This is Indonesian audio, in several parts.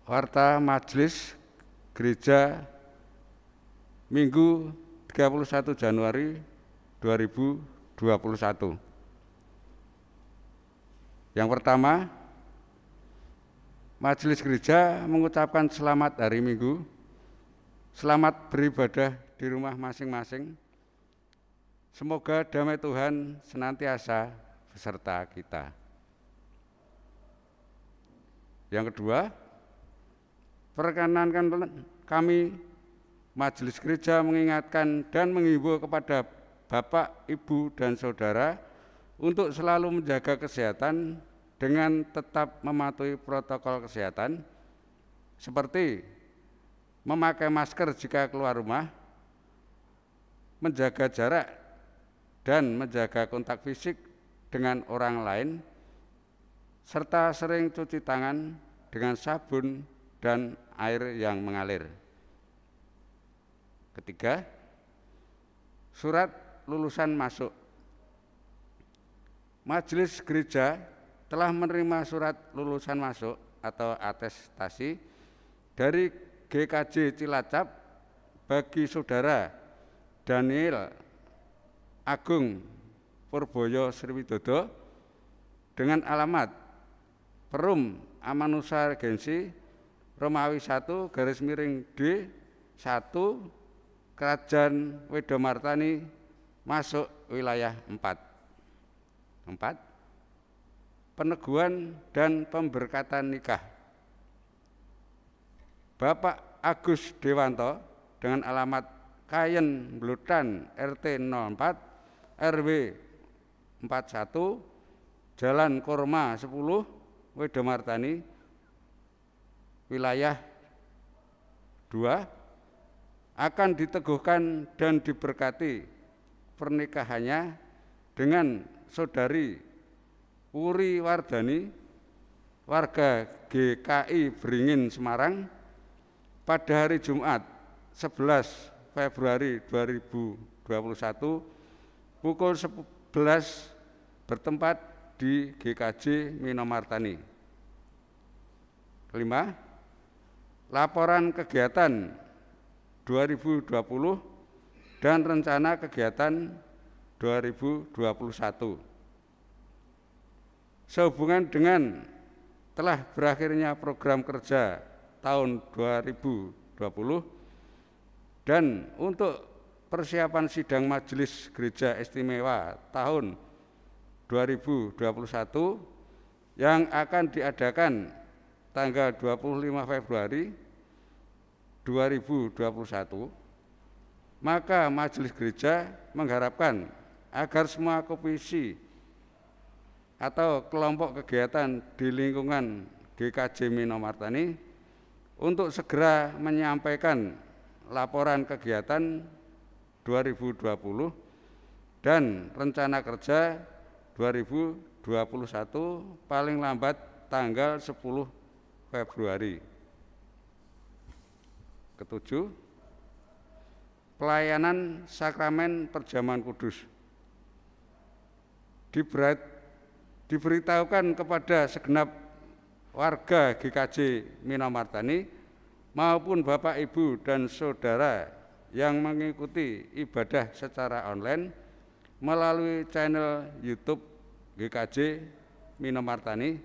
Warta Majelis Gereja Minggu 31 Januari 2021. Yang pertama, Majelis Gereja mengucapkan selamat hari Minggu, selamat beribadah di rumah masing-masing. Semoga damai Tuhan senantiasa beserta kita. Yang kedua, perkenankan kami Majelis Gereja mengingatkan dan menghimbau kepada Bapak, Ibu, dan Saudara untuk selalu menjaga kesehatan dengan tetap mematuhi protokol kesehatan seperti memakai masker jika keluar rumah, menjaga jarak, dan menjaga kontak fisik dengan orang lain, serta sering cuci tangan dengan sabun dan air yang mengalir. Ketiga, surat lulusan masuk. Majelis Gereja telah menerima surat lulusan masuk atau atestasi dari GKJ Cilacap bagi Saudara Daniel Agung Purboyo Sriwidodo dengan alamat Perum Amanusa Regensi Romawi 1/D 1 Kerajaan Wedomartani masuk wilayah 4. Peneguhan dan pemberkatan nikah. Bapak Agus Dewanto dengan alamat Kayen Blutan RT 04 RW 41 Jalan Kurma 10 Wedomartani wilayah 2 akan diteguhkan dan diberkati pernikahannya dengan Saudari Wuri Wardani warga GKI Beringin Semarang pada hari Jumat 11 Februari 2021 pukul 11 bertempat di GKJ Minomartani. Kelima, laporan kegiatan 2020 dan rencana kegiatan 2021. Sehubungan dengan telah berakhirnya program kerja tahun 2020 dan untuk persiapan sidang Majelis Gereja Istimewa tahun 2021 yang akan diadakan tanggal 25 Februari 2021, maka Majelis Gereja mengharapkan agar semua komisi atau kelompok kegiatan di lingkungan GKJ Minomartani untuk segera menyampaikan laporan kegiatan 2020 dan rencana kerja 2021 paling lambat tanggal 10 Februari. Ketujuh, pelayanan sakramen perjamuan kudus. Diberitahukan kepada segenap warga GKJ Minomartani maupun Bapak, Ibu, dan Saudara yang mengikuti ibadah secara online melalui channel YouTube GKJ Minomartani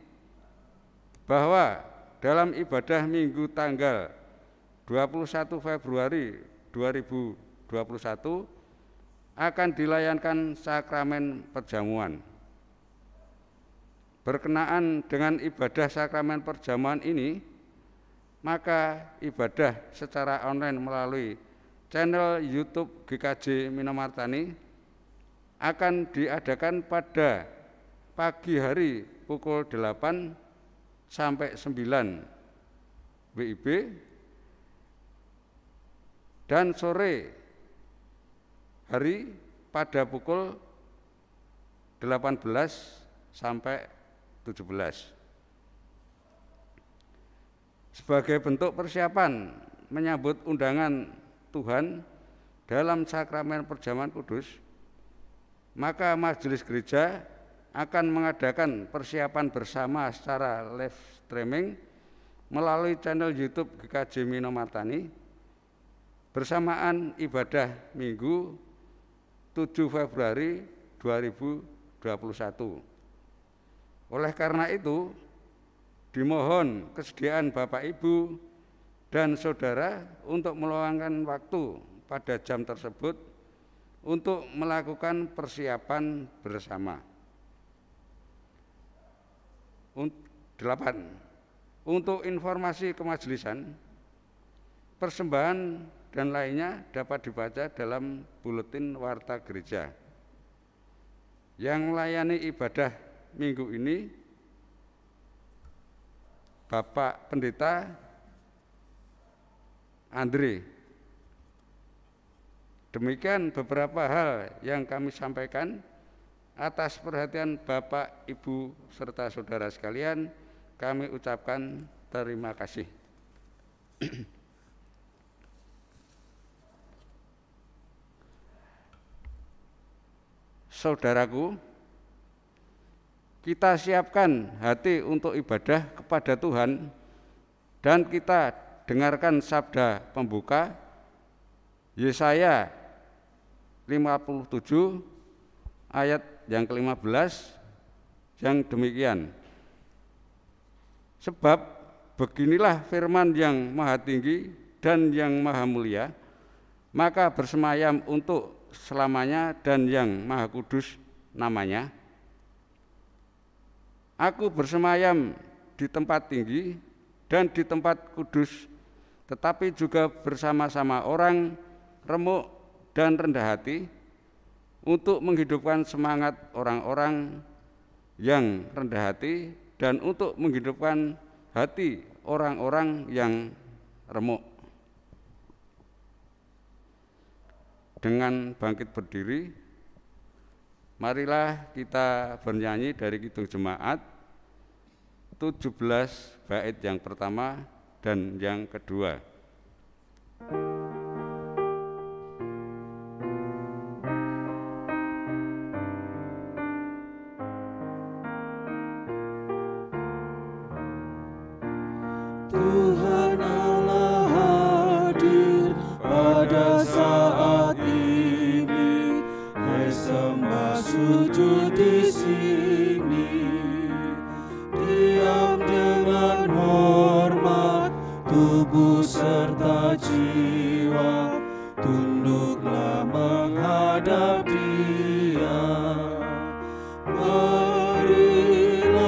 bahwa dalam ibadah Minggu tanggal 21 Februari 2021 akan dilayankan sakramen perjamuan. Berkenaan dengan ibadah sakramen perjamuan ini, maka ibadah secara online melalui channel YouTube GKJ Minomartani akan diadakan pada pagi hari pukul 8 sampai 9 WIB dan sore hari pada pukul 18 sampai 17. Sebagai bentuk persiapan menyambut undangan Tuhan dalam sakramen perjamuan kudus, maka Majelis Gereja akan mengadakan persiapan bersama secara live streaming melalui channel YouTube GKJ Minomartani bersamaan ibadah Minggu 7 Februari 2021. Oleh karena itu, dimohon kesediaan Bapak Ibu dan Saudara untuk meluangkan waktu pada jam tersebut untuk melakukan persiapan bersama. 8. Untuk informasi kemajelisan, persembahan dan lainnya dapat dibaca dalam buletin Warta Gereja. Yang melayani ibadah minggu ini Bapak Pendeta Andre. Demikian beberapa hal yang kami sampaikan. Atas perhatian Bapak, Ibu, serta saudara sekalian, kami ucapkan terima kasih. Saudaraku, kita siapkan hati untuk ibadah kepada Tuhan dan kita dengarkan sabda pembuka Yesaya 57 ayat yang ke-15 yang demikian. Sebab beginilah firman yang maha tinggi dan yang maha mulia, maka bersemayam untuk selamanya dan yang maha kudus namanya. Aku bersemayam di tempat tinggi dan di tempat kudus, tetapi juga bersama-sama orang remuk dan rendah hati, untuk menghidupkan semangat orang-orang yang rendah hati dan untuk menghidupkan hati orang-orang yang remuk. Dengan bangkit berdiri, marilah kita bernyanyi dari Kidung Jemaat 17 bait yang pertama dan yang kedua. Tuhan Allah hadir pada saat ini, hai sembah sujud di sini. Diam dengan hormat, tubuh serta jiwa, tunduklah menghadap Dia. Marilah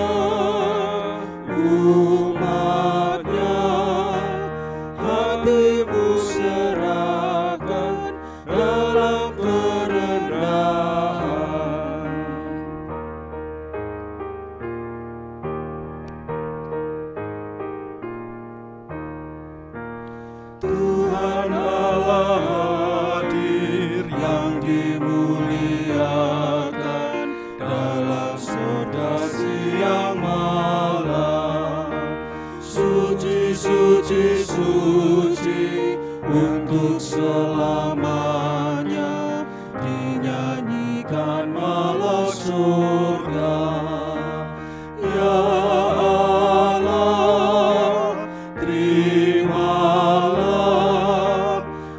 umatnya, hatimu serahkan dalam kerendahan. Tuhan Allah hadir yang dimuliakan dalam sorga siang malam. Suci, suci, suci untuk selamanya, dinyanyikan melodi surga. Ya Allah, terimalah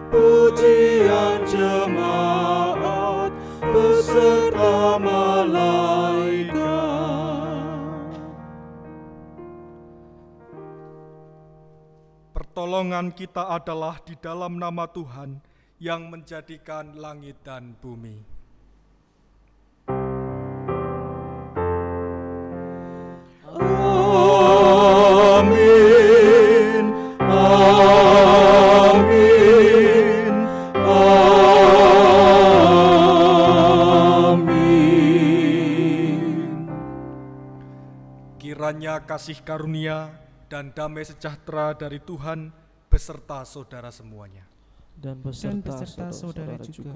pujian jemaat beserta malaikat. Pertolongan kita adalah di dalam nama Tuhan yang menjadikan langit dan bumi. Amin, amin, amin. Kiranya kasih karunia dan damai sejahtera dari Tuhan beserta saudara semuanya. Dan beserta saudara-saudara juga.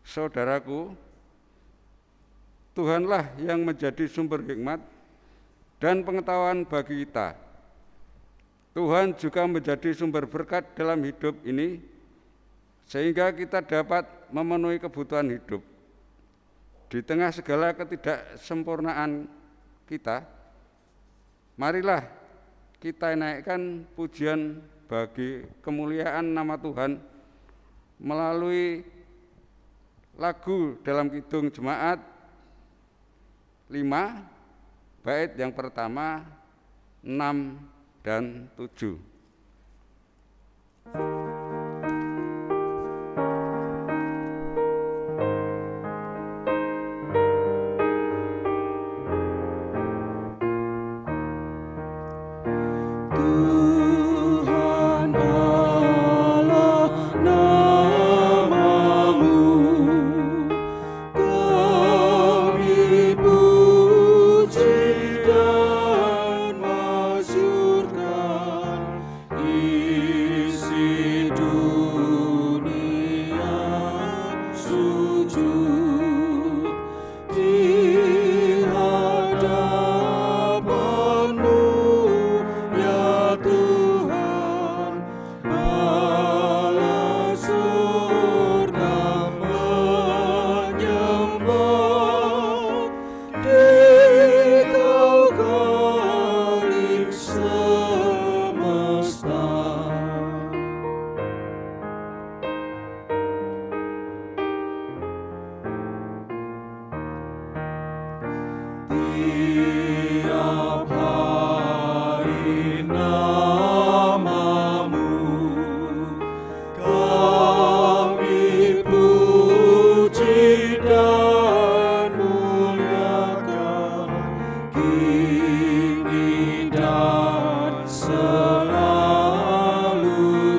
Saudaraku, Tuhanlah yang menjadi sumber hikmat dan pengetahuan bagi kita. Tuhan juga menjadi sumber berkat dalam hidup ini, sehingga kita dapat memenuhi kebutuhan hidup. Di tengah segala ketidaksempurnaan kita, marilah kita naikkan pujian bagi kemuliaan nama Tuhan melalui lagu dalam Kidung Jemaat 5, bait yang pertama, 6, dan 7. Tuhan Allah namamu, kami puji dan masyurkan isi dunia sujud di hadapan-Mu, ya Tuhan. Bala surga menyembah di Kau Khalik semesta. Tiap hari namamu kami puji dan muliakan, kini dan selalu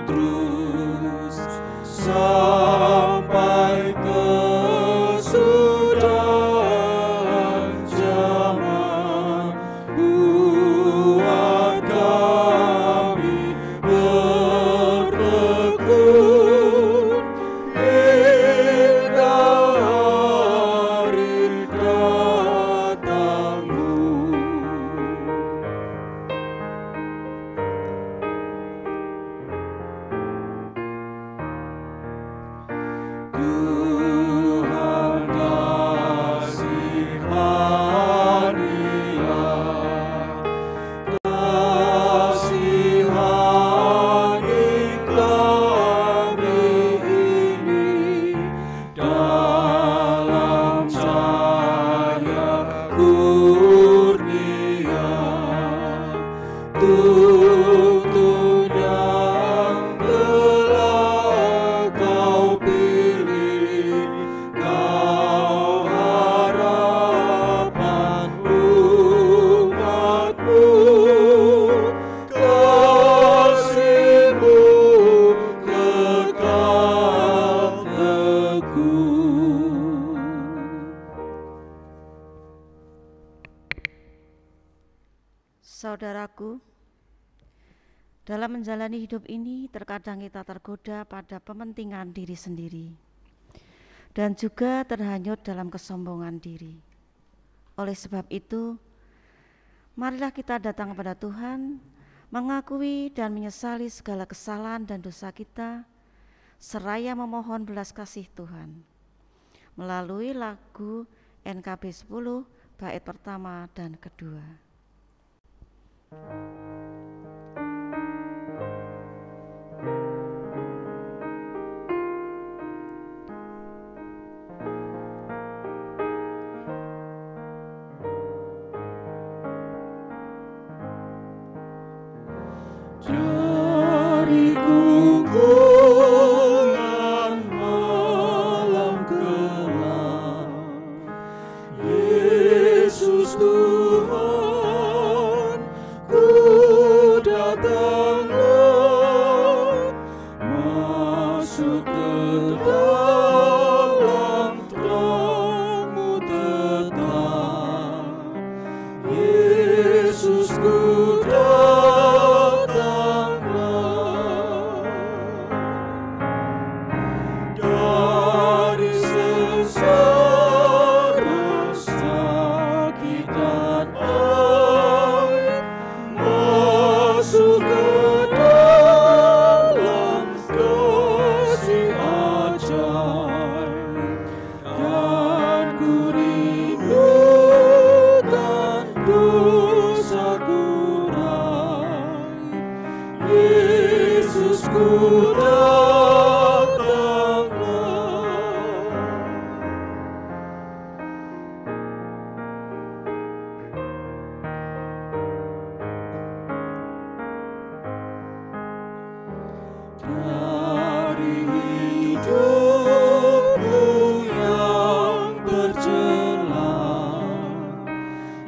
terus sampai kesudahan zaman. Buat kami bertekun hingga hari datang-Mu. Tuhan kasihani kami ini dalam cahaya kurnia. Tuntun yang telah Kau pilih, Kau harapan umat-Mu, kasih-Mu kekal teguh. Saudaraku, dalam menjalani hidup ini terkadang kita tergoda pada kepentingan diri sendiri dan juga terhanyut dalam kesombongan diri. Oleh sebab itu, marilah kita datang kepada Tuhan, mengakui dan menyesali segala kesalahan dan dosa kita, seraya memohon belas kasih Tuhan. Melalui lagu NKB 10, bait pertama dan kedua. Dari guguran malam gelap, Yesus Tuhan, ku datanglah, masuk ke dalam terang-Mu tetap. Yesus, ku dari sengsara, sakit dan air, masuk ke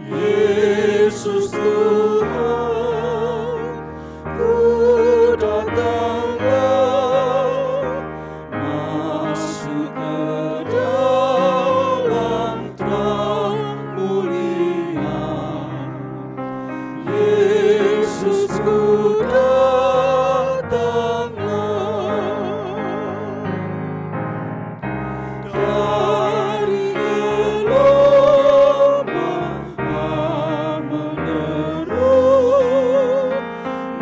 Yesus Tuhan, ku datanglah, masuk ke dalam terang mulia. Yesus ku dari gelombang menerus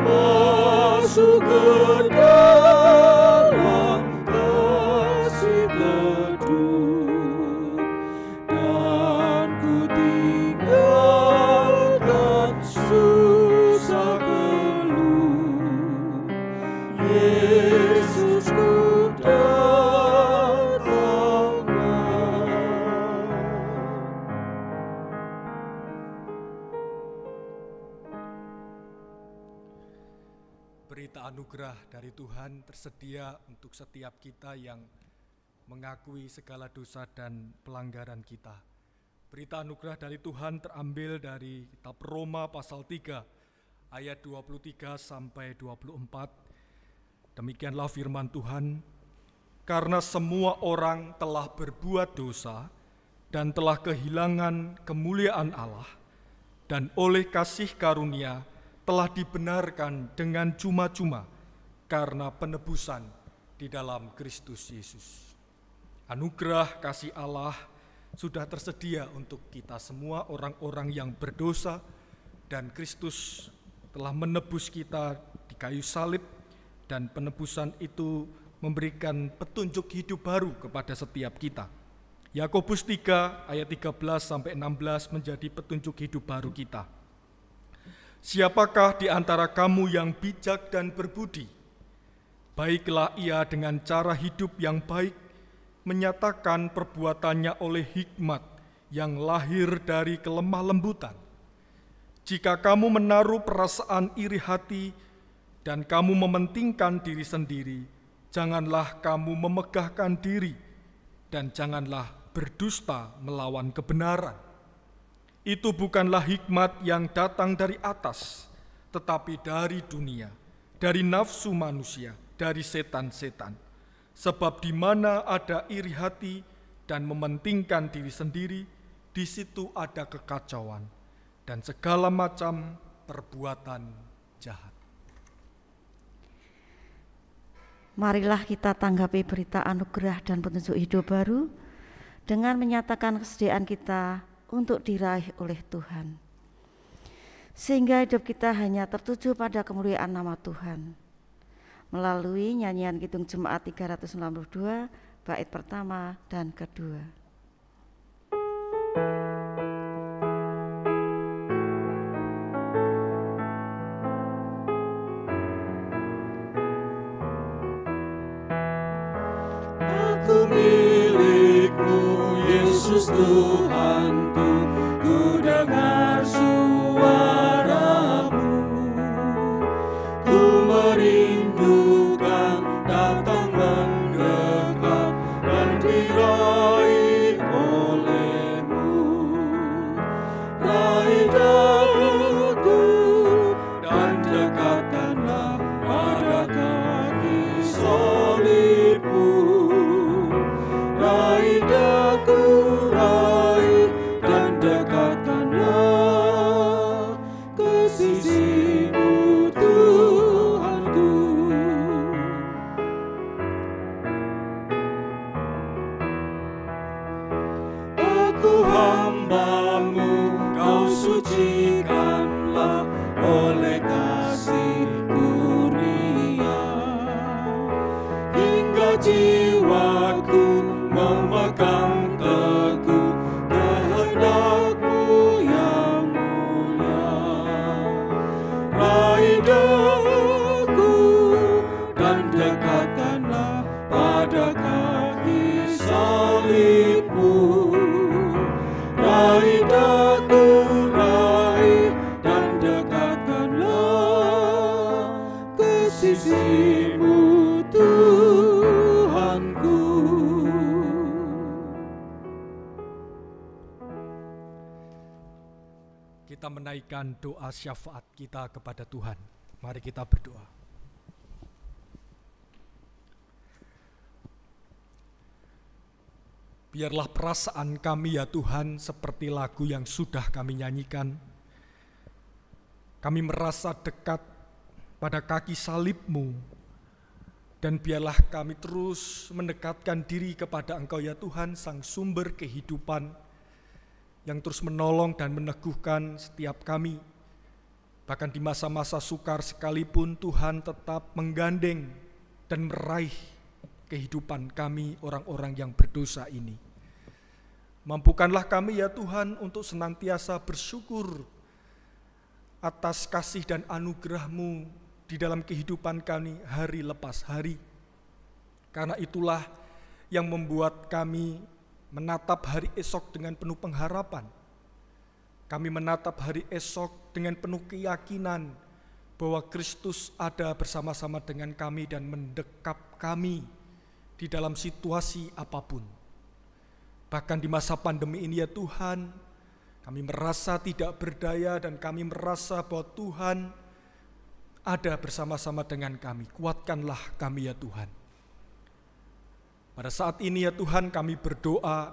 masuk ke dalam kasih teduh, dan ku tinggalkan susah keluh. Yesus ku Berita anugerah dari Tuhan tersedia untuk setiap kita yang mengakui segala dosa dan pelanggaran kita. Berita anugerah dari Tuhan terambil dari kitab Roma pasal 3 ayat 23 sampai 24. Demikianlah firman Tuhan, karena semua orang telah berbuat dosa dan telah kehilangan kemuliaan Allah, dan oleh kasih karunia telah dibenarkan dengan cuma-cuma karena penebusan di dalam Kristus Yesus. Anugerah kasih Allah sudah tersedia untuk kita semua orang-orang yang berdosa, dan Kristus telah menebus kita di kayu salib, dan penebusan itu memberikan petunjuk hidup baru kepada setiap kita. Yakobus 3 ayat 13 sampai 16 menjadi petunjuk hidup baru kita. Siapakah di antara kamu yang bijak dan berbudi? Baiklah ia dengan cara hidup yang baik, menyatakan perbuatannya oleh hikmat yang lahir dari kelemah lembutan. Jika kamu menaruh perasaan iri hati dan kamu mementingkan diri sendiri, janganlah kamu memegahkan diri dan janganlah berdusta melawan kebenaran. Itu bukanlah hikmat yang datang dari atas, tetapi dari dunia, dari nafsu manusia, dari setan-setan. Sebab di mana ada iri hati dan mementingkan diri sendiri, di situ ada kekacauan dan segala macam perbuatan jahat. Marilah kita tanggapi berita anugerah dan petunjuk hidup baru dengan menyatakan kesediaan kita untuk diraih oleh Tuhan, sehingga hidup kita hanya tertuju pada kemuliaan nama Tuhan. Melalui nyanyian Kidung Jemaat 392, bait pertama dan kedua. Aku milik-Mu, Yesus Tuhanku, ku dengar suara-Mu, ku merindukan datang mendekat dan diraih oleh-Mu. Raih daguku dan dekatkanlah pada kaki salib-Mu. Raih dagu, raih dan dekatkanlah ke sisi-Mu, Tuhanku. Aku hamba-Mu, Kau sucikanlah oleh kasih kurnia, hingga jiwaku memegang teguh kehendak-Mu yang mulia. Raih dagu dan dekatkanlah pada kaki salib-Mu. Raih dagu, raih dan dekatkanlah kita menaikkan doa syafaat kita kepada Tuhan. Mari kita berdoa. Biarlah perasaan kami ya Tuhan seperti lagu yang sudah kami nyanyikan. Kami merasa dekat pada kaki salib-Mu, dan biarlah kami terus mendekatkan diri kepada Engkau ya Tuhan, Sang Sumber kehidupan, yang terus menolong dan meneguhkan setiap kami. Bahkan di masa-masa sukar sekalipun Tuhan tetap menggandeng dan meraih kehidupan kami orang-orang yang berdosa ini. Mampukanlah kami ya Tuhan untuk senantiasa bersyukur atas kasih dan anugerah-Mu di dalam kehidupan kami hari lepas hari. Karena itulah yang membuat kami menatap hari esok dengan penuh pengharapan. Kami menatap hari esok dengan penuh keyakinan bahwa Kristus ada bersama-sama dengan kami dan mendekap kami di dalam situasi apapun. Bahkan di masa pandemi ini ya Tuhan, kami merasa tidak berdaya dan kami merasa bahwa Tuhan ada bersama-sama dengan kami. Kuatkanlah kami ya Tuhan. Pada saat ini ya Tuhan kami berdoa,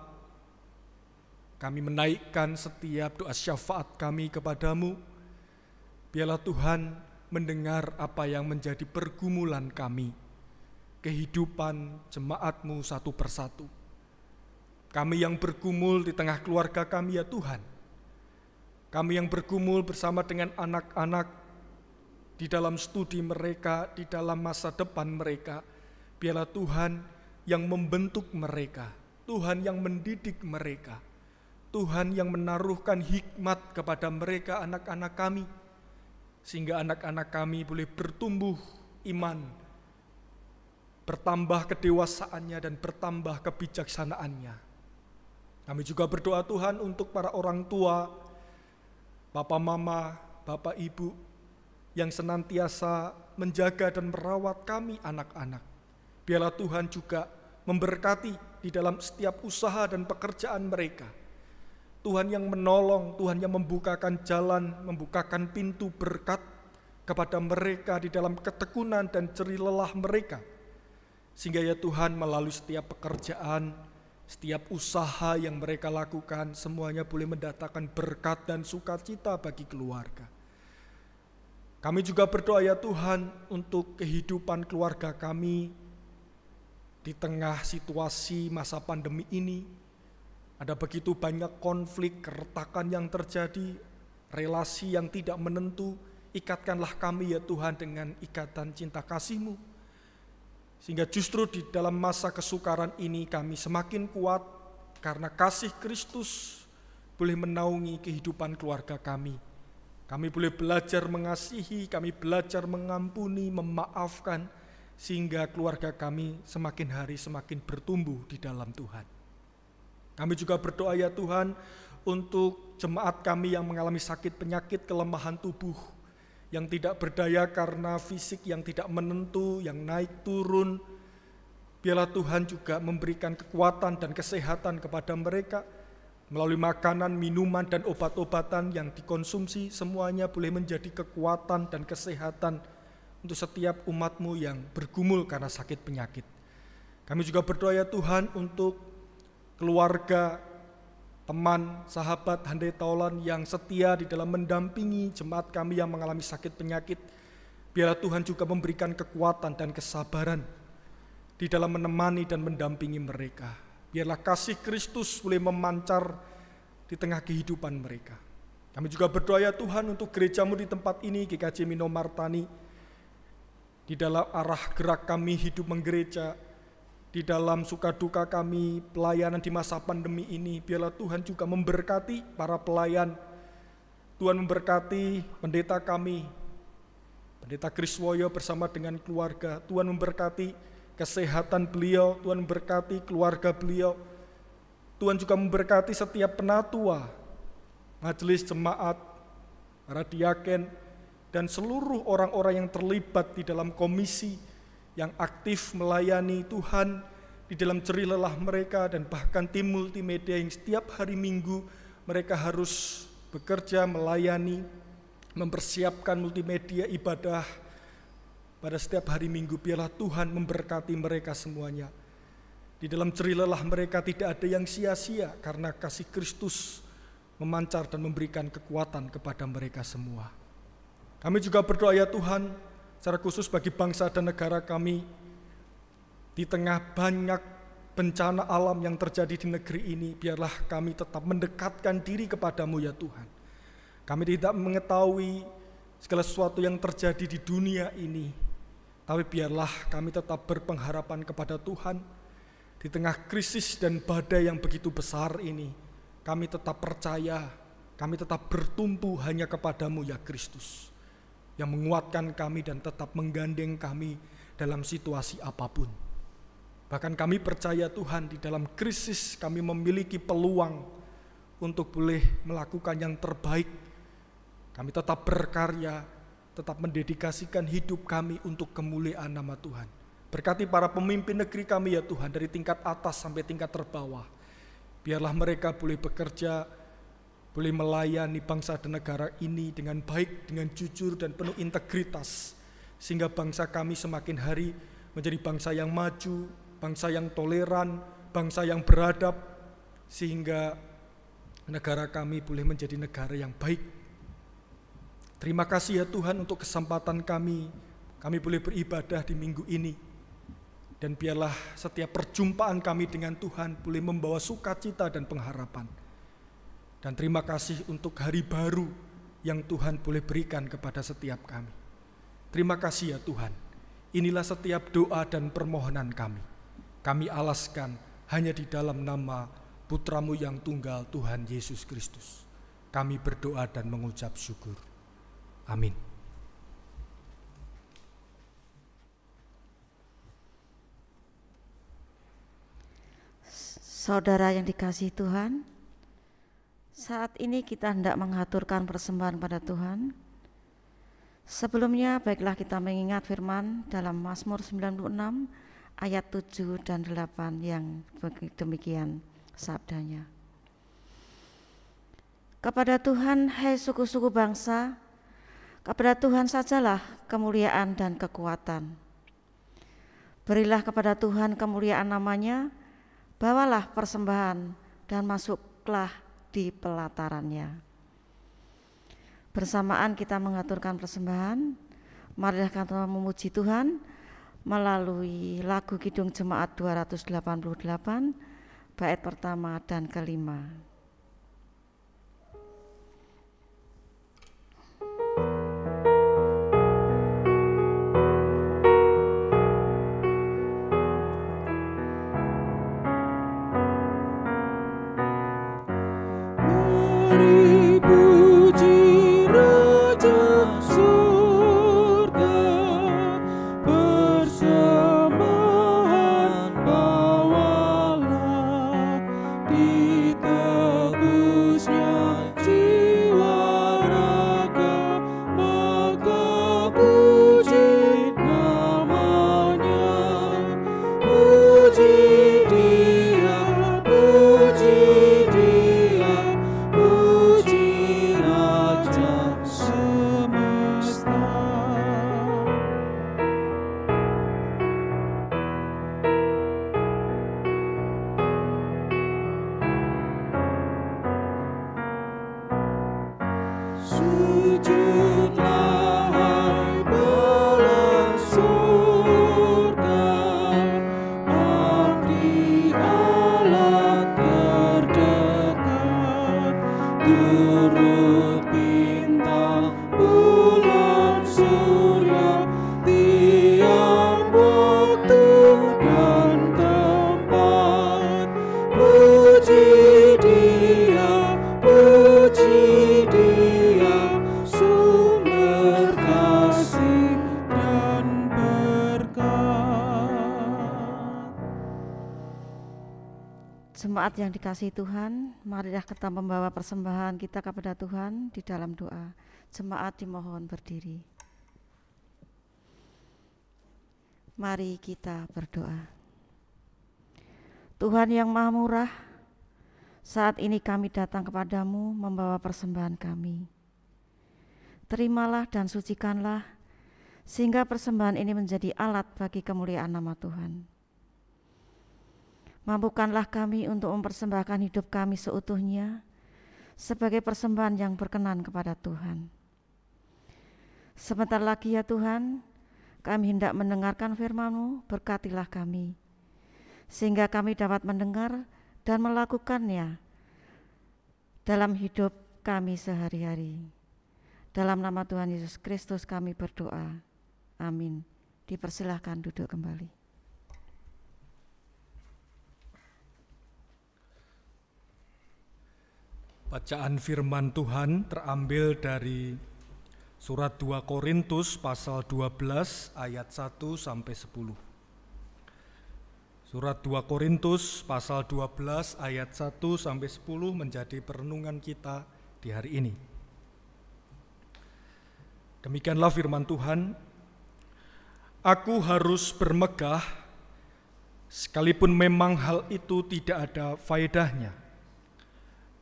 kami menaikkan setiap doa syafaat kami kepadamu. Biarlah Tuhan mendengar apa yang menjadi pergumulan kami, kehidupan jemaat-Mu satu persatu. Kami yang bergumul di tengah keluarga kami ya Tuhan. Kami yang bergumul bersama dengan anak-anak di dalam studi mereka, di dalam masa depan mereka. Biarlah Tuhan yang membentuk mereka, Tuhan yang mendidik mereka, Tuhan yang menaruhkan hikmat kepada mereka anak-anak kami, sehingga anak-anak kami boleh bertumbuh iman, bertambah kedewasaannya dan bertambah kebijaksanaannya. Kami juga berdoa Tuhan untuk para orang tua, Bapak Mama, Bapak Ibu, yang senantiasa menjaga dan merawat kami anak-anak. Biarlah Tuhan juga memberkati di dalam setiap usaha dan pekerjaan mereka. Tuhan yang menolong, Tuhan yang membukakan jalan, membukakan pintu berkat kepada mereka di dalam ketekunan dan jerih lelah mereka. Sehingga ya Tuhan melalui setiap pekerjaan, setiap usaha yang mereka lakukan, semuanya boleh mendatangkan berkat dan sukacita bagi keluarga. Kami juga berdoa ya Tuhan untuk kehidupan keluarga kami di tengah situasi masa pandemi ini. Ada begitu banyak konflik, keretakan yang terjadi, relasi yang tidak menentu. Ikatkanlah kami ya Tuhan dengan ikatan cinta kasih-Mu. Sehingga justru di dalam masa kesukaran ini kami semakin kuat karena kasih Kristus boleh menaungi kehidupan keluarga kami. Kami boleh belajar mengasihi, kami belajar mengampuni, memaafkan, sehingga keluarga kami semakin hari semakin bertumbuh di dalam Tuhan. Kami juga berdoa ya Tuhan untuk jemaat kami yang mengalami sakit penyakit kelemahan tubuh, yang tidak berdaya karena fisik yang tidak menentu, yang naik turun. Biarlah Tuhan juga memberikan kekuatan dan kesehatan kepada mereka melalui makanan, minuman, dan obat-obatan yang dikonsumsi. Semuanya boleh menjadi kekuatan dan kesehatan untuk setiap umat-Mu yang bergumul karena sakit penyakit. Kami juga berdoa ya Tuhan untuk keluarga, teman, sahabat, handai taulan yang setia di dalam mendampingi jemaat kami yang mengalami sakit penyakit. Biarlah Tuhan juga memberikan kekuatan dan kesabaran di dalam menemani dan mendampingi mereka. Biarlah kasih Kristus boleh memancar di tengah kehidupan mereka. Kami juga berdoa ya Tuhan untuk gereja-Mu di tempat ini, GKJ Mino Martani, di dalam arah gerak kami hidup menggereja, di dalam suka duka kami, pelayanan di masa pandemi ini. Biarlah Tuhan juga memberkati para pelayan. Tuhan memberkati pendeta kami, Pendeta Kriswoyo bersama dengan keluarga. Tuhan memberkati kesehatan beliau, Tuhan memberkati keluarga beliau. Tuhan juga memberkati setiap penatua, majelis jemaat, para diaken, dan seluruh orang-orang yang terlibat di dalam komisi yang aktif melayani Tuhan di dalam jerih lelah mereka, dan bahkan tim multimedia yang setiap hari Minggu mereka harus bekerja, melayani, mempersiapkan multimedia ibadah pada setiap hari Minggu. Biarlah Tuhan memberkati mereka semuanya. Di dalam jerih lelah mereka tidak ada yang sia-sia, karena kasih Kristus memancar dan memberikan kekuatan kepada mereka semua. Kami juga berdoa ya Tuhan, secara khusus bagi bangsa dan negara kami, di tengah banyak bencana alam yang terjadi di negeri ini, biarlah kami tetap mendekatkan diri kepadamu ya Tuhan. Kami tidak mengetahui segala sesuatu yang terjadi di dunia ini, tapi biarlah kami tetap berpengharapan kepada Tuhan. Di tengah krisis dan badai yang begitu besar ini, kami tetap percaya, kami tetap bertumpu hanya kepadamu ya Kristus, yang menguatkan kami dan tetap menggandeng kami dalam situasi apapun. Bahkan kami percaya Tuhan, di dalam krisis kami memiliki peluang untuk boleh melakukan yang terbaik. Kami tetap berkarya, tetap mendedikasikan hidup kami untuk kemuliaan nama Tuhan. Berkati para pemimpin negeri kami ya Tuhan, dari tingkat atas sampai tingkat terbawah. Biarlah mereka boleh bekerja, boleh melayani bangsa dan negara ini dengan baik, dengan jujur dan penuh integritas, sehingga bangsa kami semakin hari menjadi bangsa yang maju, bangsa yang toleran, bangsa yang beradab, sehingga negara kami boleh menjadi negara yang baik. Terima kasih ya Tuhan untuk kesempatan kami boleh beribadah di minggu ini. Dan biarlah setiap perjumpaan kami dengan Tuhan boleh membawa sukacita dan pengharapan. Dan terima kasih untuk hari baru yang Tuhan boleh berikan kepada setiap kami. Terima kasih ya Tuhan. Inilah setiap doa dan permohonan kami. Kami alaskan hanya di dalam nama Putra-Mu yang tunggal, Tuhan Yesus Kristus. Kami berdoa dan mengucap syukur. Amin. Saudara yang dikasihi Tuhan, saat ini kita hendak mengaturkan persembahan pada Tuhan. Sebelumnya baiklah kita mengingat firman dalam Mazmur 96 ayat 7 dan 8 yang demikian sabdanya. Kepada Tuhan, hai suku-suku bangsa, kepada Tuhan sajalah kemuliaan dan kekuatan. Berilah kepada Tuhan kemuliaan namanya, bawalah persembahan dan masuklah di pelatarannya. Bersamaan kita mengaturkan persembahan, marilah kita memuji Tuhan melalui lagu Kidung Jemaat 288, bait pertama dan kelima. Puji Raja surga, persembahan bawalah, ditebusnya jiwa raga, maka puji namanya. Puji Dia, puji Dia, puji Raja semesta. Sujudlah hai bala surga, abdi Allah terdekat, turut bintang bulan surya, tiap waktu dan tempat. Puji Dia, puji Dia, sumber kasih dan berkat. Jemaat yang dikasihi Tuhan, marilah kita membawa persembahan kita kepada Tuhan di dalam doa. Jemaat dimohon berdiri. Mari kita berdoa. Tuhan yang Maha Murah, saat ini kami datang kepadamu membawa persembahan kami. Terimalah dan sucikanlah, sehingga persembahan ini menjadi alat bagi kemuliaan nama Tuhan. Mampukanlah kami untuk mempersembahkan hidup kami seutuhnya sebagai persembahan yang berkenan kepada Tuhan. Sebentar lagi ya Tuhan, kami hendak mendengarkan firman-Mu, berkatilah kami, sehingga kami dapat mendengar dan melakukannya dalam hidup kami sehari-hari. Dalam nama Tuhan Yesus Kristus kami berdoa. Amin. Dipersilahkan duduk kembali. Bacaan firman Tuhan terambil dari surat 2 Korintus pasal 12 ayat 1 sampai 10. Surat 2 Korintus pasal 12 ayat 1 sampai 10 menjadi perenungan kita di hari ini. Demikianlah firman Tuhan. Aku harus bermegah sekalipun memang hal itu tidak ada faedahnya.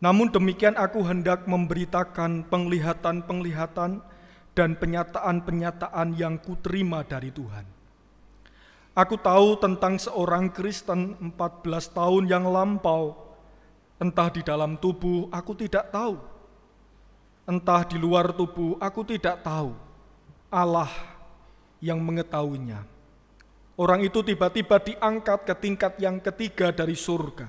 Namun demikian aku hendak memberitakan penglihatan-penglihatan dan penyataan-penyataan yang kuterima dari Tuhan. Aku tahu tentang seorang Kristen 14 tahun yang lampau, entah di dalam tubuh aku tidak tahu, entah di luar tubuh aku tidak tahu, Allah yang mengetahuinya. Orang itu tiba-tiba diangkat ke tingkat yang ketiga dari surga.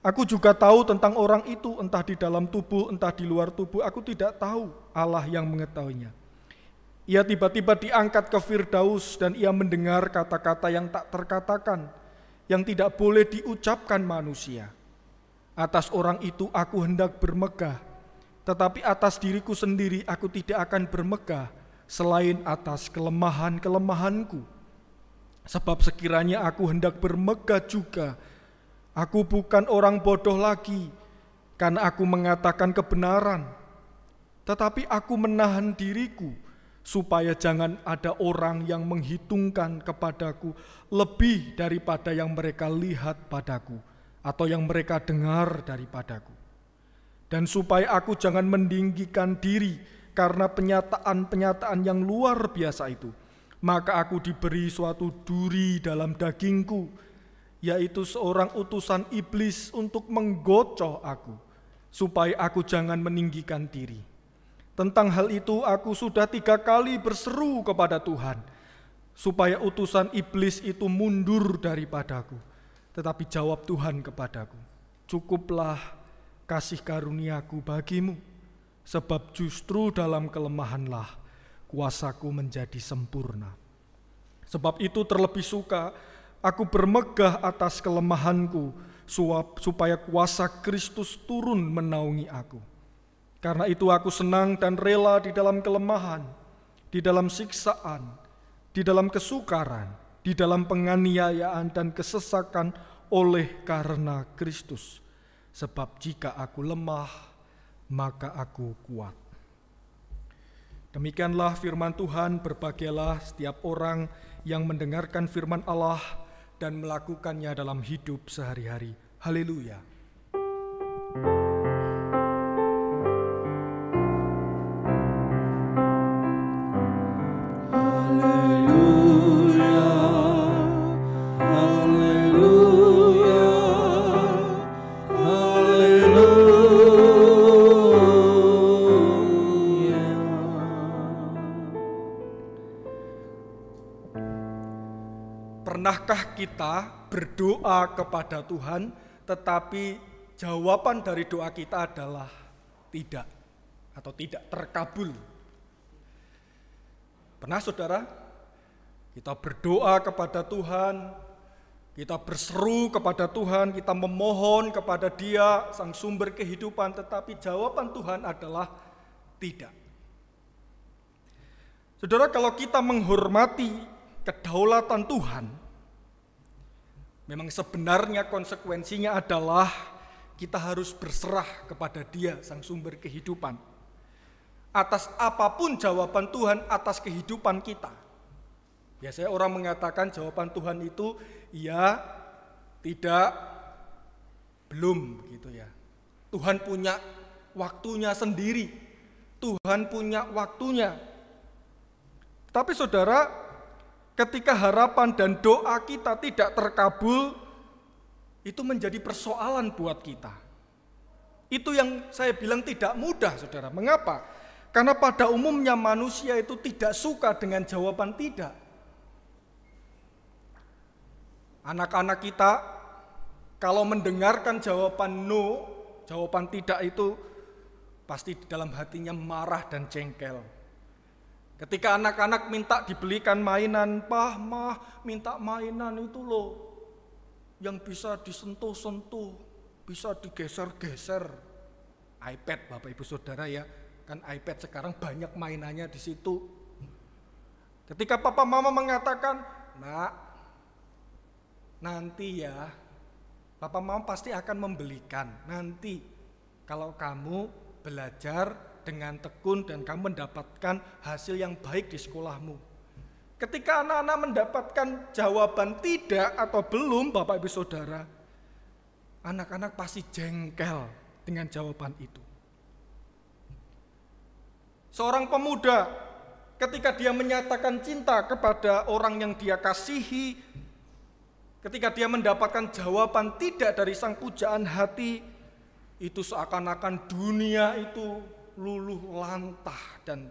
Aku juga tahu tentang orang itu, entah di dalam tubuh, entah di luar tubuh, aku tidak tahu, Allah yang mengetahuinya. Ia tiba-tiba diangkat ke Firdaus dan ia mendengar kata-kata yang tak terkatakan, yang tidak boleh diucapkan manusia. Atas orang itu aku hendak bermegah, tetapi atas diriku sendiri aku tidak akan bermegah, selain atas kelemahan-kelemahanku. Sebab sekiranya aku hendak bermegah juga, aku bukan orang bodoh lagi, karena aku mengatakan kebenaran. Tetapi aku menahan diriku, supaya jangan ada orang yang menghitungkan kepadaku lebih daripada yang mereka lihat padaku, atau yang mereka dengar daripadaku. Dan supaya aku jangan meninggikan diri karena penyataan-penyataan yang luar biasa itu, maka aku diberi suatu duri dalam dagingku, yaitu seorang utusan iblis untuk menggocoh aku, supaya aku jangan meninggikan diri. Tentang hal itu aku sudah 3 kali berseru kepada Tuhan, supaya utusan iblis itu mundur daripadaku. Tetapi jawab Tuhan kepadaku, cukuplah kasih karuniaku bagimu, sebab justru dalam kelemahanlah kuasaku menjadi sempurna. Sebab itu terlebih suka aku bermegah atas kelemahanku, supaya kuasa Kristus turun menaungi aku. Karena itu aku senang dan rela di dalam kelemahan, di dalam siksaan, di dalam kesukaran, di dalam penganiayaan dan kesesakan oleh karena Kristus. Sebab jika aku lemah, maka aku kuat. Demikianlah firman Tuhan. Berbahagialah setiap orang yang mendengarkan firman Allah dan melakukannya dalam hidup sehari-hari. Haleluya. Haleluya, haleluya, haleluya. Pernahkah kita berdoa kepada Tuhan, tetapi jawaban dari doa kita adalah tidak, atau tidak terkabul? Pernah saudara? Kita berdoa kepada Tuhan, kita berseru kepada Tuhan, kita memohon kepada Dia, Sang Sumber kehidupan, tetapi jawaban Tuhan adalah tidak. Saudara, kalau kita menghormati kedaulatan Tuhan, memang sebenarnya konsekuensinya adalah kita harus berserah kepada Dia, Sang Sumber kehidupan, atas apapun jawaban Tuhan atas kehidupan kita. Biasanya orang mengatakan jawaban Tuhan itu ya, tidak, Belum begitu ya. Tuhan punya waktunya sendiri. Tuhan punya waktunya. Tapi saudara, ketika harapan dan doa kita tidak terkabul, itu menjadi persoalan buat kita. Itu yang saya bilang tidak mudah, saudara. Mengapa? Karena pada umumnya manusia itu tidak suka dengan jawaban tidak. Anak-anak kita kalau mendengarkan jawaban no, jawaban tidak itu pasti di dalam hatinya marah dan jengkel. Ketika anak-anak minta dibelikan mainan, "Pah, Mah, minta mainan itu loh yang bisa disentuh-sentuh, bisa digeser-geser." iPad, Bapak Ibu Saudara ya, kan iPad sekarang banyak mainannya di situ. Ketika papa mama mengatakan, "Nak, nanti ya, papa mama pasti akan membelikan. Nanti kalau kamu belajar dengan tekun dan kamu mendapatkan hasil yang baik di sekolahmu." Ketika anak-anak mendapatkan jawaban tidak atau belum, Bapak Ibu Saudara, anak-anak pasti jengkel dengan jawaban itu. Seorang pemuda ketika dia menyatakan cinta kepada orang yang dia kasihi, ketika dia mendapatkan jawaban tidak dari sang pujaan hati, itu seakan-akan dunia itu luluh lantah dan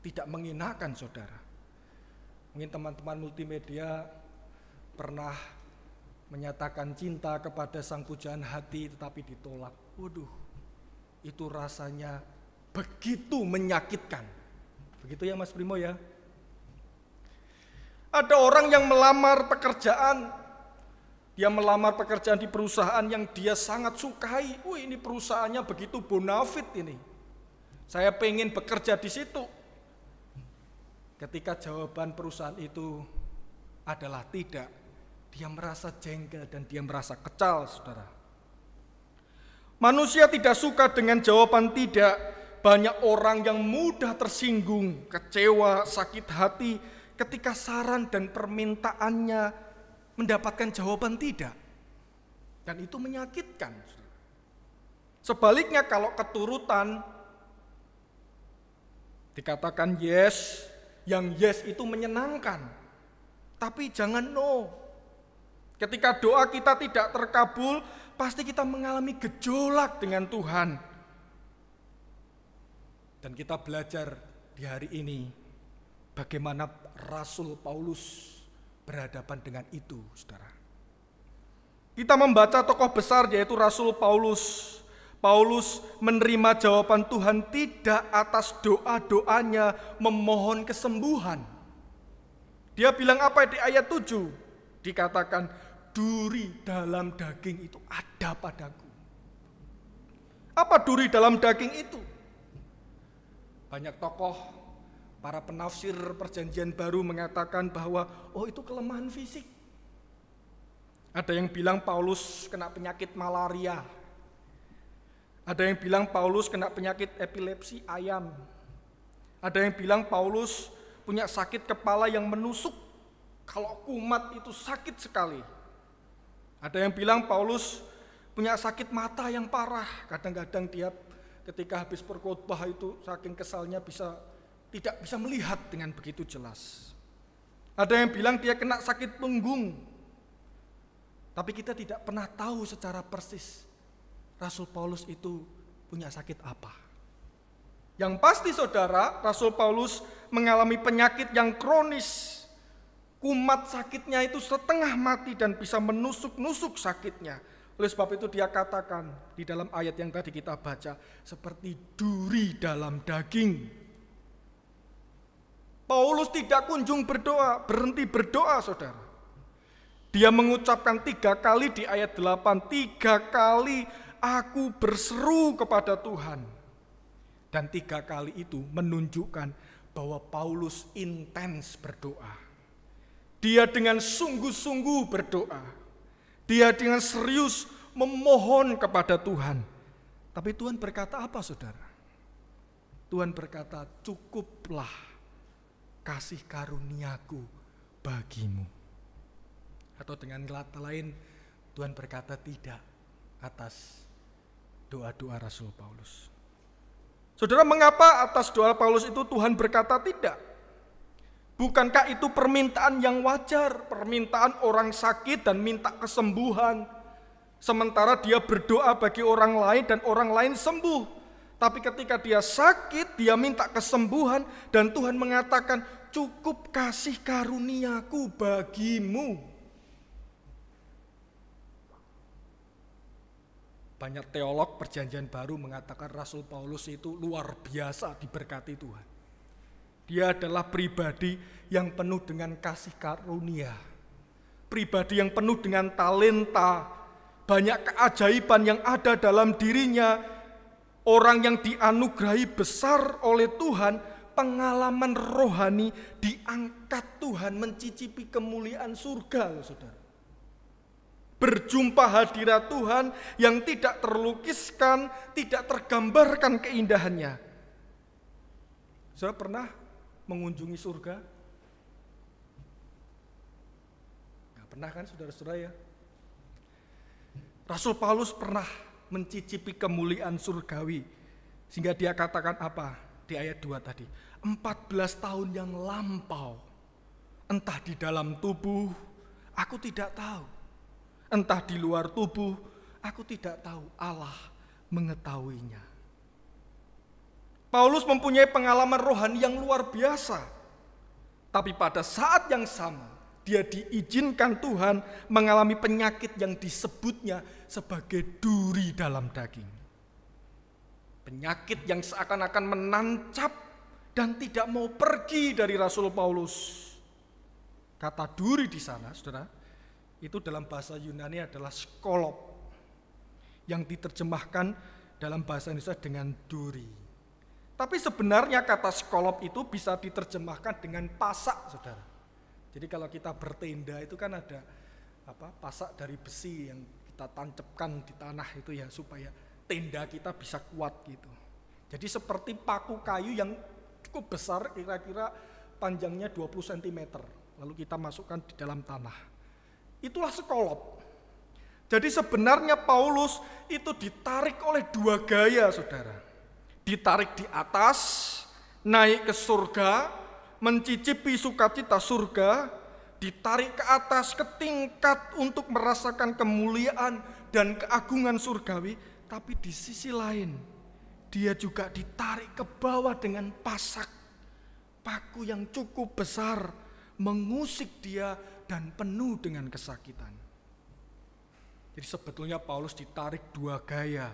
tidak mengenakan, saudara. Mungkin teman-teman multimedia pernah menyatakan cinta kepada sang pujaan hati tetapi ditolak. Waduh, itu rasanya begitu menyakitkan. Begitu ya Mas Primo ya. Ada orang yang melamar pekerjaan. Dia melamar pekerjaan di perusahaan yang dia sangat sukai. Ini perusahaannya begitu bonafit ini. Saya pengen bekerja di situ. Ketika jawaban perusahaan itu adalah tidak, dia merasa jengkel dan dia merasa kecal, saudara. Manusia tidak suka dengan jawaban tidak. Banyak orang yang mudah tersinggung, kecewa, sakit hati ketika saran dan permintaannya mendapatkan jawaban tidak. Dan itu menyakitkan. Sebaliknya kalau keturutan dikatakan yes, yang yes itu menyenangkan. Tapi jangan no. Ketika doa kita tidak terkabul, pasti kita mengalami gejolak dengan Tuhan. Dan kita belajar di hari ini bagaimana Rasul Paulus berhadapan dengan itu, saudara. Kita membaca tokoh besar yaitu Rasul Paulus. Paulus menerima jawaban Tuhan tidak atas doa-doanya memohon kesembuhan. Dia bilang apa di ayat 7? Dikatakan, "Duri dalam daging itu ada padaku." Apa duri dalam daging itu? Banyak tokoh, para penafsir perjanjian baru mengatakan bahwa itu kelemahan fisik. Ada yang bilang Paulus kena penyakit malaria. Ada yang bilang Paulus kena penyakit epilepsi ayam. Ada yang bilang Paulus punya sakit kepala yang menusuk. Kalau kumat itu sakit sekali. Ada yang bilang Paulus punya sakit mata yang parah. Kadang-kadang dia ketika habis berkhotbah itu saking kesalnya tidak bisa melihat dengan begitu jelas. Ada yang bilang dia kena sakit punggung. Tapi kita tidak pernah tahu secara persis Rasul Paulus itu punya sakit apa. Yang pasti saudara, Rasul Paulus mengalami penyakit yang kronis. Kumat sakitnya itu setengah mati dan bisa menusuk-nusuk sakitnya. Oleh sebab itu dia katakan di dalam ayat yang tadi kita baca, seperti duri dalam daging. Paulus tidak kunjung berdoa, berhenti berdoa, saudara. Dia mengucapkan 3 kali di ayat 8, 3 kali aku berseru kepada Tuhan. Dan 3 kali itu menunjukkan bahwa Paulus intens berdoa. Dia dengan sungguh-sungguh berdoa. Dia dengan serius memohon kepada Tuhan. Tapi Tuhan berkata apa, saudara? Tuhan berkata, "Cukuplah kasih karuniaku bagimu." Atau dengan kata lain, Tuhan berkata tidak. atas doa-doa Rasul Paulus. Saudara, mengapa atas doa Paulus itu Tuhan berkata tidak? Bukankah itu permintaan yang wajar, permintaan orang sakit dan minta kesembuhan, sementara dia berdoa bagi orang lain dan orang lain sembuh. Tapi ketika dia sakit, dia minta kesembuhan dan Tuhan mengatakan, cukup kasih karuniaku bagimu. Banyak teolog Perjanjian Baru mengatakan Rasul Paulus itu luar biasa diberkati Tuhan. Dia adalah pribadi yang penuh dengan kasih karunia. Pribadi yang penuh dengan talenta, banyak keajaiban yang ada dalam dirinya. Orang yang dianugerahi besar oleh Tuhan, pengalaman rohani, diangkat Tuhan mencicipi kemuliaan surga, saudara. Berjumpa hadirat Tuhan yang tidak terlukiskan, tidak tergambarkan keindahannya. Saya pernah mengunjungi surga? Nggak pernah kan saudara-saudara ya? Rasul Paulus pernah mencicipi kemuliaan surgawi. Sehingga dia katakan apa? Di ayat 2 tadi. 14 tahun yang lampau. Entah di dalam tubuh, aku tidak tahu. Entah di luar tubuh, aku tidak tahu, Allah mengetahuinya. Paulus mempunyai pengalaman rohani yang luar biasa. Tapi pada saat yang sama, dia diizinkan Tuhan mengalami penyakit yang disebutnya sebagai duri dalam daging. Penyakit yang seakan-akan menancap dan tidak mau pergi dari Rasul Paulus. Kata duri di sana, saudara, itu dalam bahasa Yunani adalah skolop, yang diterjemahkan dalam bahasa Indonesia dengan duri. Tapi sebenarnya kata skolop itu bisa diterjemahkan dengan pasak, saudara. Jadi kalau kita bertenda itu kan ada pasak dari besi yang kita tancapkan di tanah itu ya, supaya tenda kita bisa kuat gitu. Jadi seperti paku kayu yang cukup besar, kira-kira panjangnya 20 cm, lalu kita masukkan di dalam tanah. Itulah skolop. Jadi sebenarnya Paulus itu ditarik oleh dua gaya, saudara. Ditarik di atas, naik ke surga, mencicipi sukacita surga, ditarik ke atas ke tingkat untuk merasakan kemuliaan dan keagungan surgawi, tapi di sisi lain dia juga ditarik ke bawah dengan pasak, paku yang cukup besar, mengusik dia dan penuh dengan kesakitan. Jadi sebetulnya Paulus ditarik dua gaya,